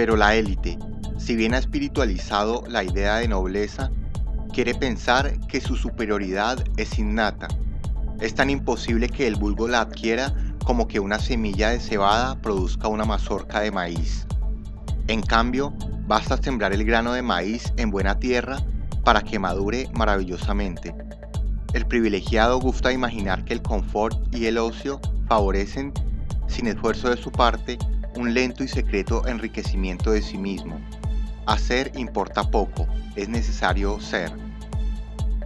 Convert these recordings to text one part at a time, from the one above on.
Pero la élite, si bien ha espiritualizado la idea de nobleza, quiere pensar que su superioridad es innata. Es tan imposible que el vulgo la adquiera como que una semilla de cebada produzca una mazorca de maíz. En cambio, basta sembrar el grano de maíz en buena tierra para que madure maravillosamente. El privilegiado gusta imaginar que el confort y el ocio favorecen, sin esfuerzo de su parte, un lento y secreto enriquecimiento de sí mismo. Hacer importa poco, es necesario ser.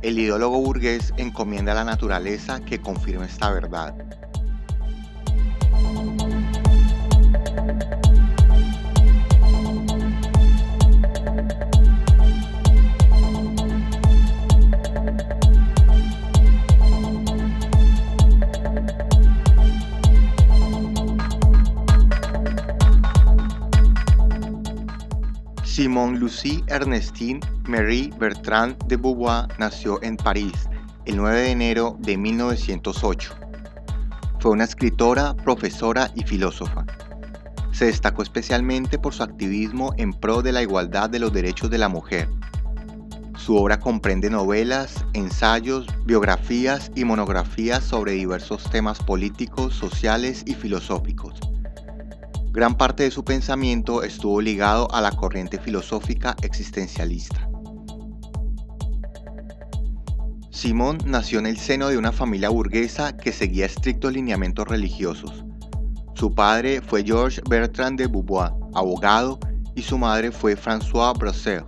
El ideólogo burgués encomienda a la naturaleza que confirme esta verdad. Simone Lucie Ernestine Marie Bertrand de Beauvoir nació en París el 9 de enero de 1908. Fue una escritora, profesora y filósofa. Se destacó especialmente por su activismo en pro de la igualdad de los derechos de la mujer. Su obra comprende novelas, ensayos, biografías y monografías sobre diversos temas políticos, sociales y filosóficos. Gran parte de su pensamiento estuvo ligado a la corriente filosófica existencialista. Simone nació en el seno de una familia burguesa que seguía estrictos lineamientos religiosos. Su padre fue Georges Bertrand de Beauvoir, abogado, y su madre fue Françoise Brasseur,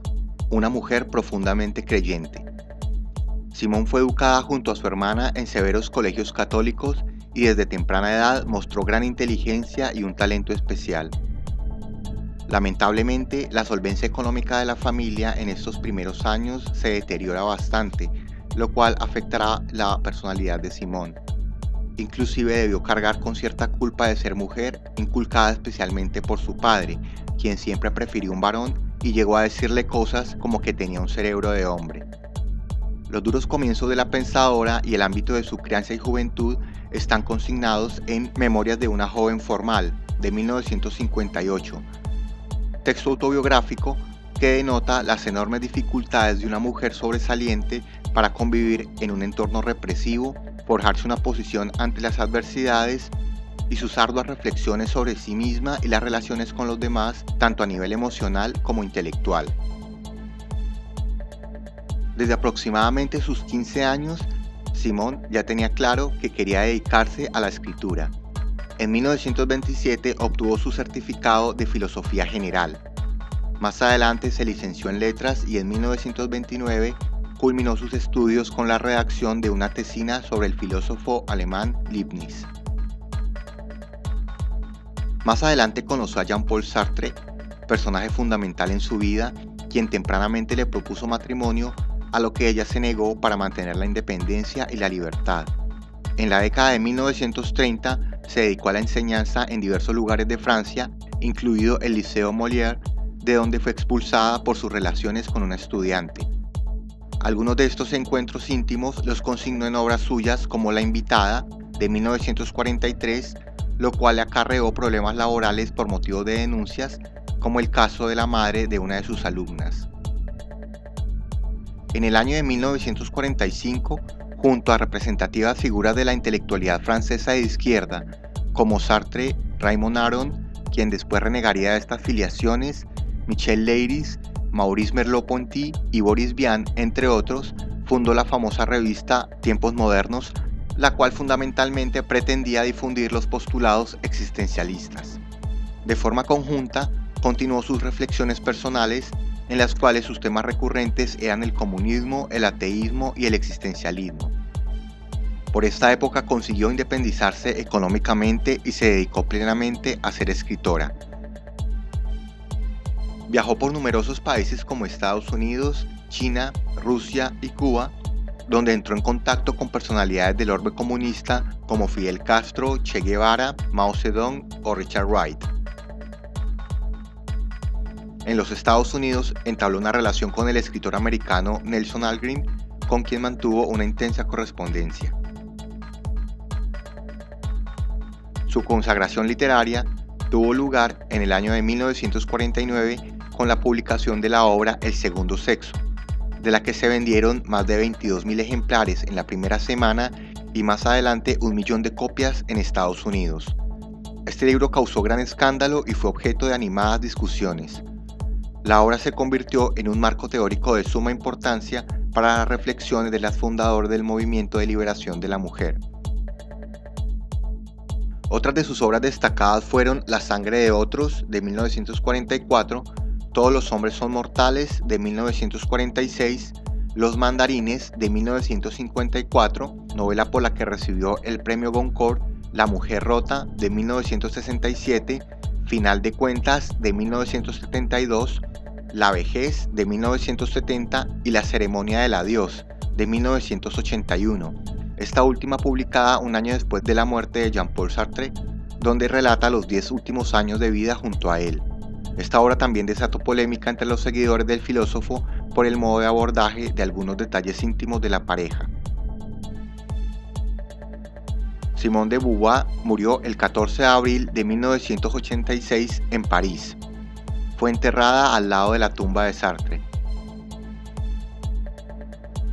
una mujer profundamente creyente. Simone fue educada junto a su hermana en severos colegios católicos y desde temprana edad mostró gran inteligencia y un talento especial. Lamentablemente, la solvencia económica de la familia en estos primeros años se deteriora bastante, lo cual afectará la personalidad de Simone. Inclusive debió cargar con cierta culpa de ser mujer, inculcada especialmente por su padre, quien siempre prefirió un varón y llegó a decirle cosas como que tenía un cerebro de hombre. Los duros comienzos de la pensadora y el ámbito de su crianza y juventud están consignados en Memorias de una joven formal, de 1958, texto autobiográfico que denota las enormes dificultades de una mujer sobresaliente para convivir en un entorno represivo, forjarse una posición ante las adversidades y sus arduas reflexiones sobre sí misma y las relaciones con los demás, tanto a nivel emocional como intelectual. Desde aproximadamente sus 15 años, Simone ya tenía claro que quería dedicarse a la escritura. En 1927 obtuvo su certificado de Filosofía General. Más adelante se licenció en Letras y en 1929 culminó sus estudios con la redacción de una tesina sobre el filósofo alemán Leibniz. Más adelante conoció a Jean-Paul Sartre, personaje fundamental en su vida, quien tempranamente le propuso matrimonio, a lo que ella se negó para mantener la independencia y la libertad. En la década de 1930 se dedicó a la enseñanza en diversos lugares de Francia, incluido el Liceo Molière, de donde fue expulsada por sus relaciones con una estudiante. Algunos de estos encuentros íntimos los consignó en obras suyas como La Invitada, de 1943, lo cual le acarreó problemas laborales por motivo de denuncias, como el caso de la madre de una de sus alumnas. En el año de 1945, junto a representativas figuras de la intelectualidad francesa de izquierda, como Sartre, Raymond Aron, quien después renegaría de estas filiaciones, Michel Leiris, Maurice Merleau-Ponty y Boris Vian, entre otros, fundó la famosa revista Tiempos Modernos, la cual fundamentalmente pretendía difundir los postulados existencialistas. De forma conjunta, continuó sus reflexiones personales, en las cuales sus temas recurrentes eran el comunismo, el ateísmo y el existencialismo. Por esta época consiguió independizarse económicamente y se dedicó plenamente a ser escritora. Viajó por numerosos países como Estados Unidos, China, Rusia y Cuba, donde entró en contacto con personalidades del orbe comunista como Fidel Castro, Che Guevara, Mao Zedong o Richard Wright. En los Estados Unidos entabló una relación con el escritor americano Nelson Algren, con quien mantuvo una intensa correspondencia. Su consagración literaria tuvo lugar en el año de 1949 con la publicación de la obra El segundo sexo, de la que se vendieron más de 22.000 ejemplares en la primera semana y más adelante 1.000.000 de copias en Estados Unidos. Este libro causó gran escándalo y fue objeto de animadas discusiones. La obra se convirtió en un marco teórico de suma importancia para las reflexiones del fundador del movimiento de liberación de la mujer. Otras de sus obras destacadas fueron La sangre de otros, de 1944, Todos los hombres son mortales, de 1946, Los mandarines, de 1954, novela por la que recibió el premio Goncourt, La mujer rota, de 1967, Final de cuentas, de 1972, La vejez, de 1970 y La ceremonia del adiós, de 1981. Esta última publicada un año después de la muerte de Jean-Paul Sartre, donde relata los 10 últimos años de vida junto a él. Esta obra también desató polémica entre los seguidores del filósofo por el modo de abordaje de algunos detalles íntimos de la pareja. Simone de Beauvoir murió el 14 de abril de 1986 en París. Fue enterrada al lado de la tumba de Sartre.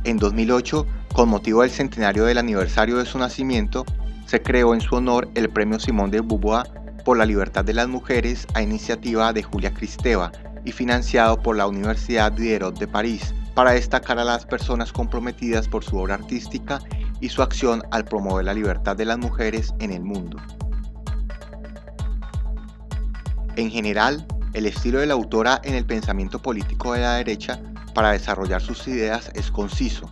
En 2008, con motivo del centenario del aniversario de su nacimiento, se creó en su honor el Premio Simone de Beauvoir por la libertad de las mujeres a iniciativa de Julia Kristeva y financiado por la Universidad Diderot de París, para destacar a las personas comprometidas por su obra artística y su acción al promover la libertad de las mujeres en el mundo. En general, el estilo de la autora en el pensamiento político de la derecha para desarrollar sus ideas es conciso.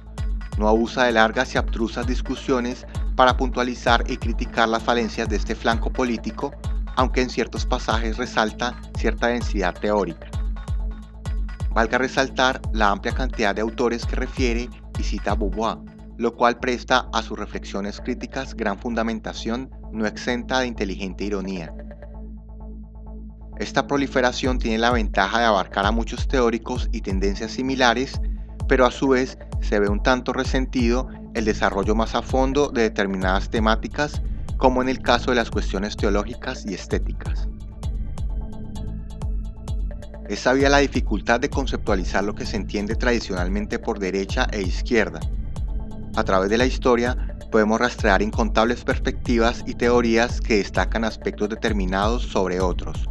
No abusa de largas y abstrusas discusiones para puntualizar y criticar las falencias de este flanco político, aunque en ciertos pasajes resalta cierta densidad teórica. Valga resaltar la amplia cantidad de autores que refiere y cita a Beauvoir, lo cual presta a sus reflexiones críticas gran fundamentación, no exenta de inteligente ironía. Esta proliferación tiene la ventaja de abarcar a muchos teóricos y tendencias similares, pero a su vez se ve un tanto resentido el desarrollo más a fondo de determinadas temáticas, como en el caso de las cuestiones teológicas y estéticas. Es sabia la dificultad de conceptualizar lo que se entiende tradicionalmente por derecha e izquierda. A través de la historia podemos rastrear incontables perspectivas y teorías que destacan aspectos determinados sobre otros.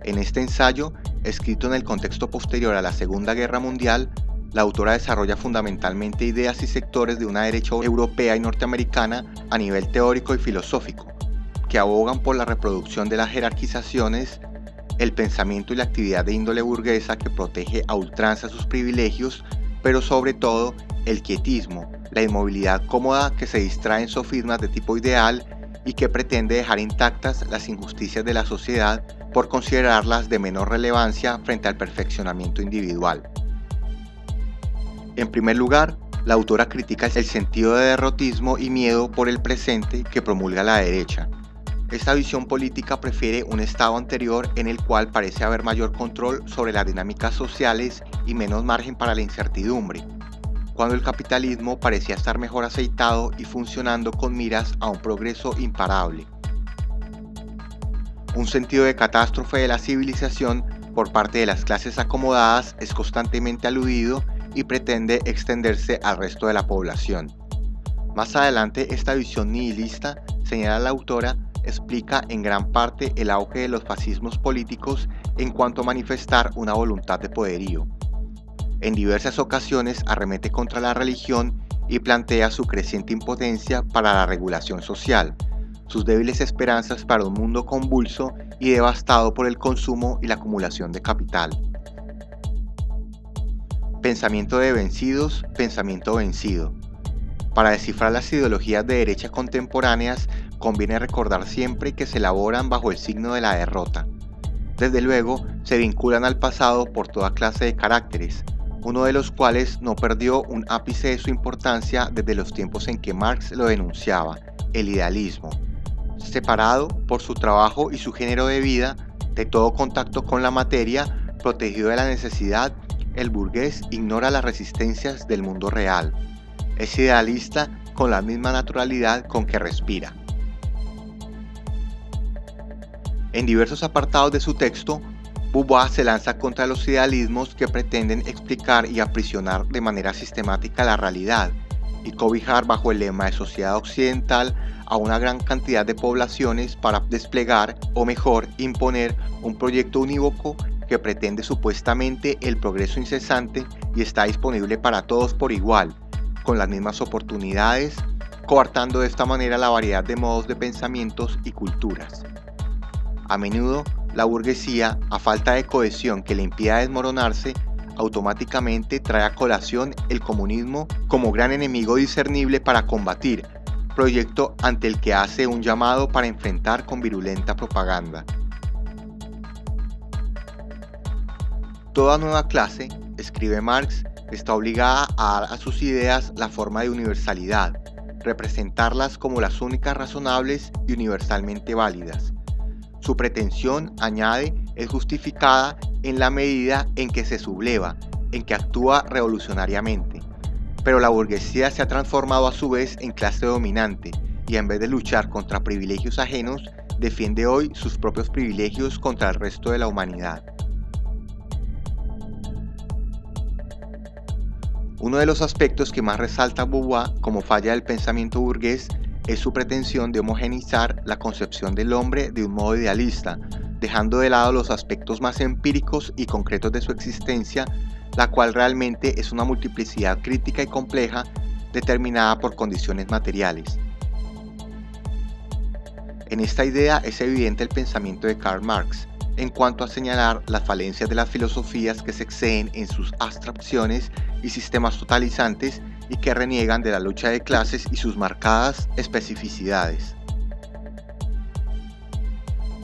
En este ensayo, escrito en el contexto posterior a la Segunda Guerra Mundial, la autora desarrolla fundamentalmente ideas y sectores de una derecha europea y norteamericana a nivel teórico y filosófico, que abogan por la reproducción de las jerarquizaciones, el pensamiento y la actividad de índole burguesa que protege a ultranza sus privilegios, pero sobre todo el quietismo, la inmovilidad cómoda que se distrae en sofismas de tipo ideal y que pretende dejar intactas las injusticias de la sociedad por considerarlas de menor relevancia frente al perfeccionamiento individual. En primer lugar, la autora critica el sentido de derrotismo y miedo por el presente que promulga la derecha. Esta visión política prefiere un estado anterior en el cual parece haber mayor control sobre las dinámicas sociales y menos margen para la incertidumbre, cuando el capitalismo parecía estar mejor aceitado y funcionando con miras a un progreso imparable. Un sentido de catástrofe de la civilización por parte de las clases acomodadas es constantemente aludido y pretende extenderse al resto de la población. Más adelante, esta visión nihilista, señala la autora, explica en gran parte el auge de los fascismos políticos en cuanto a manifestar una voluntad de poderío. En diversas ocasiones arremete contra la religión y plantea su creciente impotencia para la regulación social, sus débiles esperanzas para un mundo convulso y devastado por el consumo y la acumulación de capital. Pensamiento de vencidos, pensamiento vencido. Para descifrar las ideologías de derecha contemporáneas, conviene recordar siempre que se elaboran bajo el signo de la derrota. Desde luego, se vinculan al pasado por toda clase de caracteres, uno de los cuales no perdió un ápice de su importancia desde los tiempos en que Marx lo denunciaba, el idealismo. Separado por su trabajo y su género de vida de todo contacto con la materia, protegido de la necesidad, el burgués ignora las resistencias del mundo real. Es idealista con la misma naturalidad con que respira. En diversos apartados de su texto, Beauvoir se lanza contra los idealismos que pretenden explicar y aprisionar de manera sistemática la realidad y cobijar bajo el lema de sociedad occidental a una gran cantidad de poblaciones para desplegar, o mejor, imponer un proyecto unívoco que pretende supuestamente el progreso incesante y está disponible para todos por igual, con las mismas oportunidades, coartando de esta manera la variedad de modos de pensamientos y culturas. A menudo, la burguesía, a falta de cohesión que le impida desmoronarse, automáticamente trae a colación el comunismo como gran enemigo discernible para combatir, proyecto ante el que hace un llamado para enfrentar con virulenta propaganda. Toda nueva clase, escribe Marx, está obligada a dar a sus ideas la forma de universalidad, representarlas como las únicas razonables y universalmente válidas. Su pretensión, añade, es justificada en la medida en que se subleva, en que actúa revolucionariamente. Pero la burguesía se ha transformado a su vez en clase dominante y en vez de luchar contra privilegios ajenos, defiende hoy sus propios privilegios contra el resto de la humanidad. Uno de los aspectos que más resalta Beauvoir como falla del pensamiento burgués es su pretensión de homogeneizar la concepción del hombre de un modo idealista, dejando de lado los aspectos más empíricos y concretos de su existencia, la cual realmente es una multiplicidad crítica y compleja determinada por condiciones materiales. En esta idea es evidente el pensamiento de Karl Marx, en cuanto a señalar las falencias de las filosofías que se exceden en sus abstracciones y sistemas totalizantes y que reniegan de la lucha de clases y sus marcadas especificidades.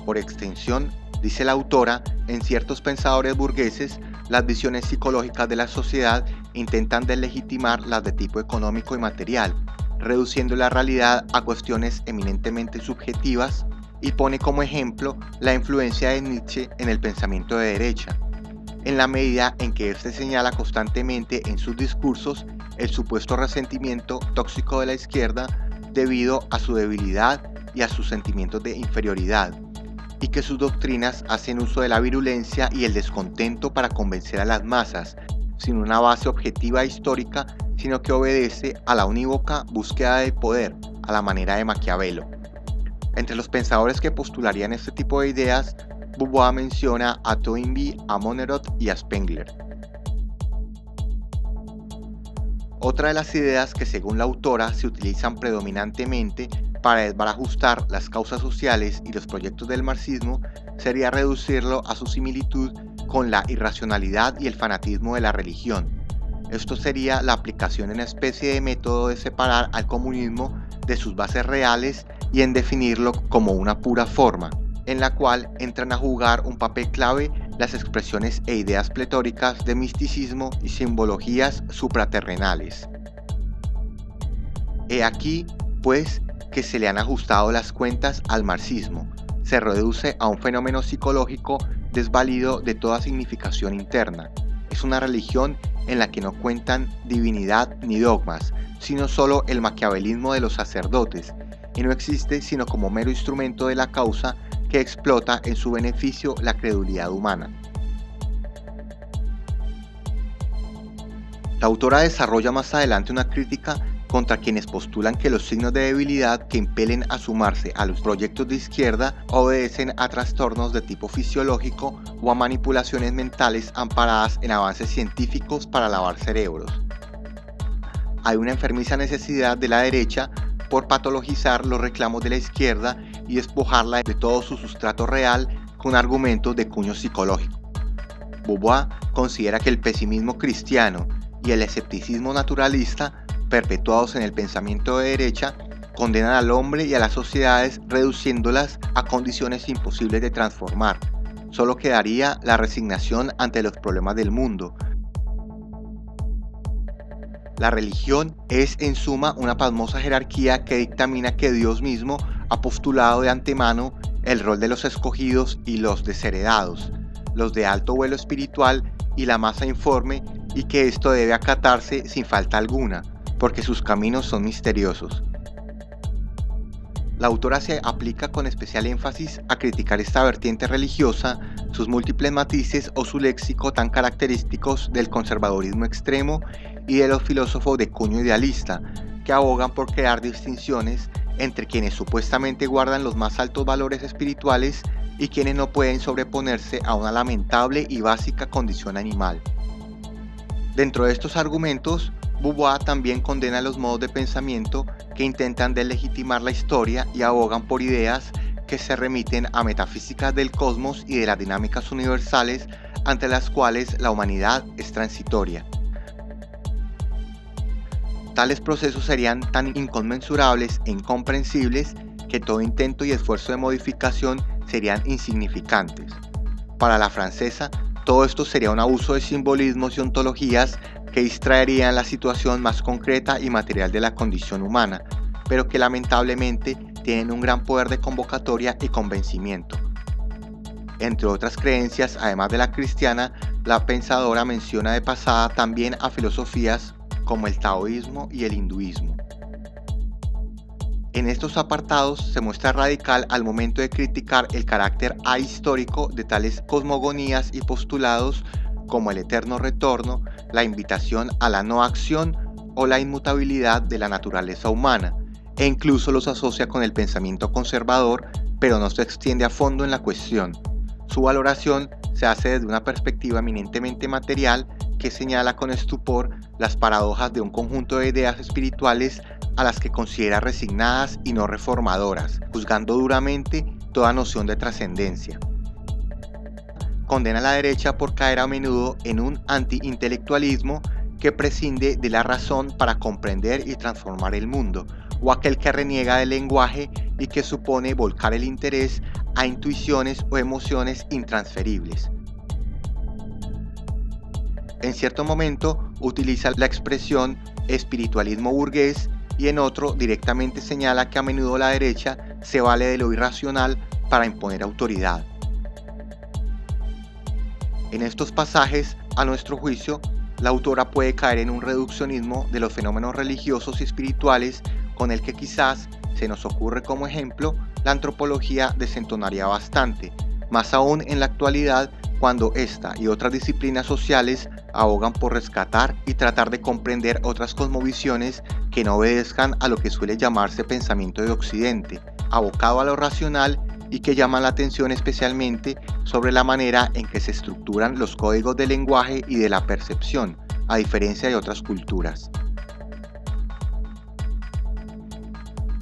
Por extensión, dice la autora, en ciertos pensadores burgueses, las visiones psicológicas de la sociedad intentan deslegitimar las de tipo económico y material, reduciendo la realidad a cuestiones eminentemente subjetivas, y pone como ejemplo la influencia de Nietzsche en el pensamiento de derecha, en la medida en que éste señala constantemente en sus discursos el supuesto resentimiento tóxico de la izquierda debido a su debilidad y a sus sentimientos de inferioridad, y que sus doctrinas hacen uso de la virulencia y el descontento para convencer a las masas, sin una base objetiva e histórica, sino que obedece a la unívoca búsqueda del poder, a la manera de Maquiavelo. Entre los pensadores que postularían este tipo de ideas, Beauvoir menciona a Toynbee, a Monnerot y a Spengler. Otra de las ideas que según la autora se utilizan predominantemente para desbarajustar las causas sociales y los proyectos del marxismo sería reducirlo a su similitud con la irracionalidad y el fanatismo de la religión. Esto sería la aplicación de una especie de método de separar al comunismo de sus bases reales y en definirlo como una pura forma, en la cual entran a jugar un papel clave las expresiones e ideas pletóricas de misticismo y simbologías supraterrenales. He aquí, pues, que se le han ajustado las cuentas al marxismo. Se reduce a un fenómeno psicológico desvalido de toda significación interna. Es una religión en la que no cuentan divinidad ni dogmas, sino solo el maquiavelismo de los sacerdotes, y no existe sino como mero instrumento de la causa que explota en su beneficio la credulidad humana. La autora desarrolla más adelante una crítica contra quienes postulan que los signos de debilidad que impelen a sumarse a los proyectos de izquierda obedecen a trastornos de tipo fisiológico o a manipulaciones mentales amparadas en avances científicos para lavar cerebros. Hay una enfermiza necesidad de la derecha por patologizar los reclamos de la izquierda y despojarla de todo su sustrato real con argumentos de cuño psicológico. Beauvoir considera que el pesimismo cristiano y el escepticismo naturalista, perpetuados en el pensamiento de derecha, condenan al hombre y a las sociedades reduciéndolas a condiciones imposibles de transformar. Solo quedaría la resignación ante los problemas del mundo. La religión es en suma una pasmosa jerarquía que dictamina que Dios mismo ha postulado de antemano el rol de los escogidos y los desheredados, los de alto vuelo espiritual y la masa informe, y que esto debe acatarse sin falta alguna, porque sus caminos son misteriosos. La autora se aplica con especial énfasis a criticar esta vertiente religiosa, sus múltiples matices o su léxico tan característicos del conservadurismo extremo y de los filósofos de cuño idealista, que abogan por crear distinciones entre quienes supuestamente guardan los más altos valores espirituales y quienes no pueden sobreponerse a una lamentable y básica condición animal. Dentro de estos argumentos, Beauvoir también condena los modos de pensamiento que intentan deslegitimar la historia y abogan por ideas que se remiten a metafísicas del cosmos y de las dinámicas universales ante las cuales la humanidad es transitoria. Tales procesos serían tan inconmensurables e incomprensibles que todo intento y esfuerzo de modificación serían insignificantes. Para la francesa, todo esto sería un abuso de simbolismos y ontologías que distraerían la situación más concreta y material de la condición humana, pero que lamentablemente tienen un gran poder de convocatoria y convencimiento. Entre otras creencias, además de la cristiana, la pensadora menciona de pasada también a filosofías como el taoísmo y el hinduismo. En estos apartados se muestra radical al momento de criticar el carácter ahistórico de tales cosmogonías y postulados como el eterno retorno, la invitación a la no acción o la inmutabilidad de la naturaleza humana, e incluso los asocia con el pensamiento conservador, pero no se extiende a fondo en la cuestión. Su valoración se hace desde una perspectiva eminentemente material que señala con estupor las paradojas de un conjunto de ideas espirituales a las que considera resignadas y no reformadoras, juzgando duramente toda noción de trascendencia. Condena a la derecha por caer a menudo en un anti-intelectualismo que prescinde de la razón para comprender y transformar el mundo, o aquel que reniega del lenguaje y que supone volcar el interés a intuiciones o emociones intransferibles. En cierto momento utiliza la expresión espiritualismo burgués y en otro directamente señala que a menudo la derecha se vale de lo irracional para imponer autoridad. En estos pasajes, a nuestro juicio, la autora puede caer en un reduccionismo de los fenómenos religiosos y espirituales con el que quizás se nos ocurre como ejemplo la antropología desentonaría bastante, más aún en la actualidad cuando esta y otras disciplinas sociales abogan por rescatar y tratar de comprender otras cosmovisiones que no obedezcan a lo que suele llamarse pensamiento de Occidente, abocado a lo racional y que llaman la atención especialmente sobre la manera en que se estructuran los códigos del lenguaje y de la percepción, a diferencia de otras culturas.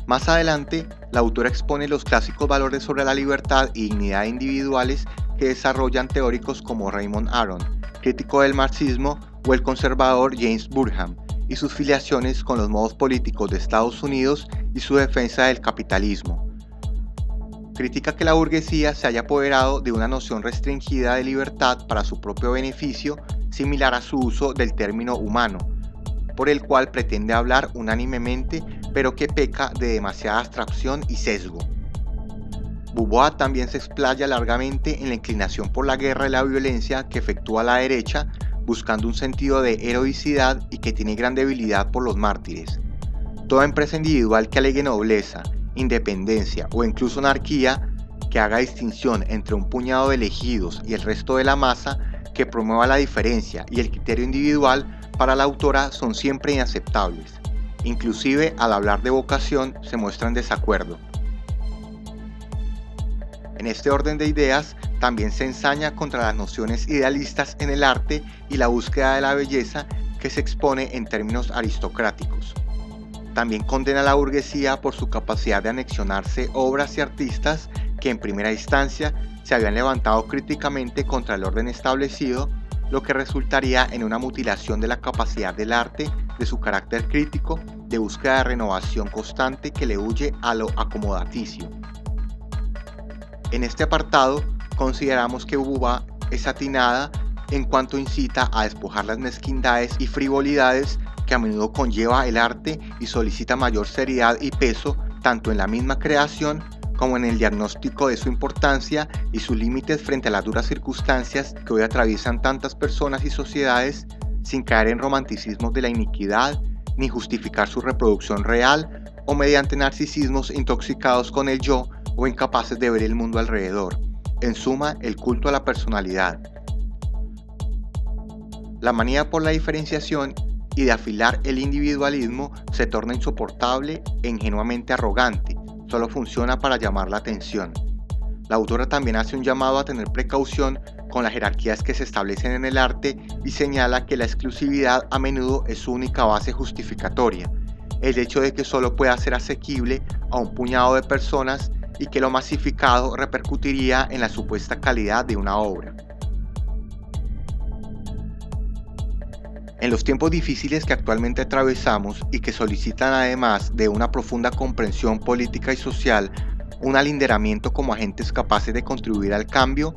Más adelante, la autora expone los clásicos valores sobre la libertad y dignidad individuales que desarrollan teóricos como Raymond Aron, crítico del marxismo, o el conservador James Burham, y sus filiaciones con los modos políticos de Estados Unidos y su defensa del capitalismo. Critica que la burguesía se haya apoderado de una noción restringida de libertad para su propio beneficio, similar a su uso del término humano, por el cual pretende hablar unánimemente, pero que peca de demasiada abstracción y sesgo. Beauvoir también se explaya largamente en la inclinación por la guerra y la violencia que efectúa la derecha, buscando un sentido de heroicidad y que tiene gran debilidad por los mártires. Toda empresa individual que alegue nobleza, independencia o incluso anarquía, que haga distinción entre un puñado de elegidos y el resto de la masa, que promueva la diferencia y el criterio individual, para la autora son siempre inaceptables. Inclusive al hablar de vocación se muestra en desacuerdo. En este orden de ideas también se ensaña contra las nociones idealistas en el arte y la búsqueda de la belleza que se expone en términos aristocráticos. También condena a la burguesía por su capacidad de anexionarse obras y artistas que en primera instancia se habían levantado críticamente contra el orden establecido, lo que resultaría en una mutilación de la capacidad del arte, de su carácter crítico, de búsqueda de renovación constante que le huye a lo acomodaticio. En este apartado, consideramos que Beauvoir es atinada en cuanto incita a despojar las mezquindades y frivolidades que a menudo conlleva el arte y solicita mayor seriedad y peso tanto en la misma creación como en el diagnóstico de su importancia y sus límites frente a las duras circunstancias que hoy atraviesan tantas personas y sociedades, sin caer en romanticismos de la iniquidad ni justificar su reproducción real o mediante narcisismos intoxicados con el yo o incapaces de ver el mundo alrededor. En suma, el culto a la personalidad. La manía por la diferenciación y de afilar el individualismo se torna insoportable e ingenuamente arrogante, solo funciona para llamar la atención. La autora también hace un llamado a tener precaución con las jerarquías que se establecen en el arte y señala que la exclusividad a menudo es su única base justificatoria, el hecho de que solo pueda ser asequible a un puñado de personas y que lo masificado repercutiría en la supuesta calidad de una obra. En los tiempos difíciles que actualmente atravesamos y que solicitan además de una profunda comprensión política y social, un alinderamiento como agentes capaces de contribuir al cambio,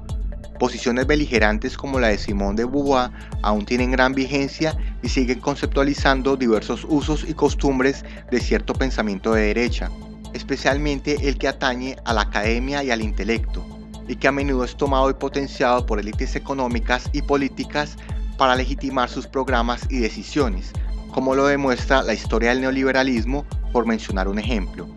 posiciones beligerantes como la de Simone de Beauvoir aún tienen gran vigencia y siguen conceptualizando diversos usos y costumbres de cierto pensamiento de derecha, especialmente el que atañe a la academia y al intelecto, y que a menudo es tomado y potenciado por élites económicas y políticas para legitimar sus programas y decisiones, como lo demuestra la historia del neoliberalismo, por mencionar un ejemplo.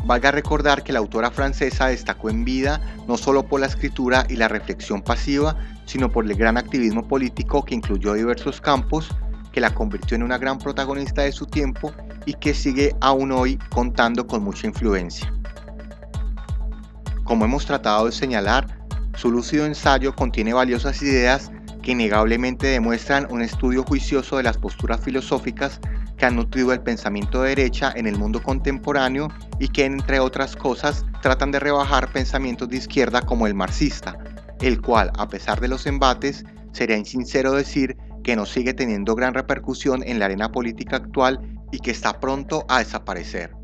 Valga recordar que la autora francesa destacó en vida no solo por la escritura y la reflexión pasiva, sino por el gran activismo político que incluyó diversos campos, que la convirtió en una gran protagonista de su tiempo y que sigue aún hoy contando con mucha influencia. Como hemos tratado de señalar, su lúcido ensayo contiene valiosas ideas que innegablemente demuestran un estudio juicioso de las posturas filosóficas que han nutrido el pensamiento de derecha en el mundo contemporáneo y que, entre otras cosas, tratan de rebajar pensamientos de izquierda como el marxista, el cual, a pesar de los embates, sería insincero decir que no sigue teniendo gran repercusión en la arena política actual y que está pronto a desaparecer.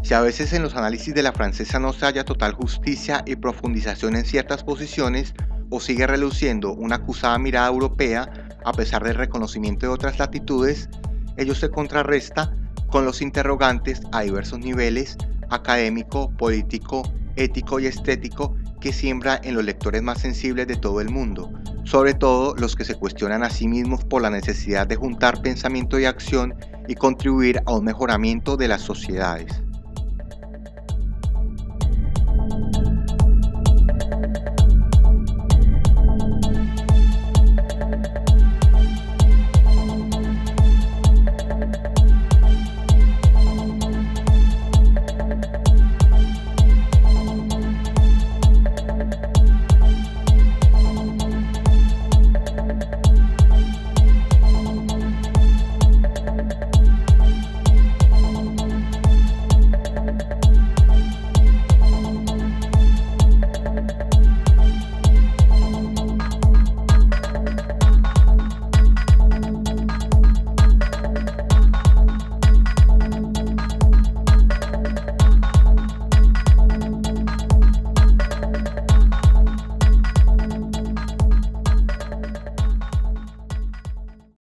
Si a veces en los análisis de la francesa no se halla total justicia y profundización en ciertas posiciones, o sigue reluciendo una acusada mirada europea, a pesar del reconocimiento de otras latitudes, ello se contrarresta con los interrogantes a diversos niveles, académico, político, ético y estético, que siembra en los lectores más sensibles de todo el mundo, sobre todo los que se cuestionan a sí mismos por la necesidad de juntar pensamiento y acción y contribuir a un mejoramiento de las sociedades.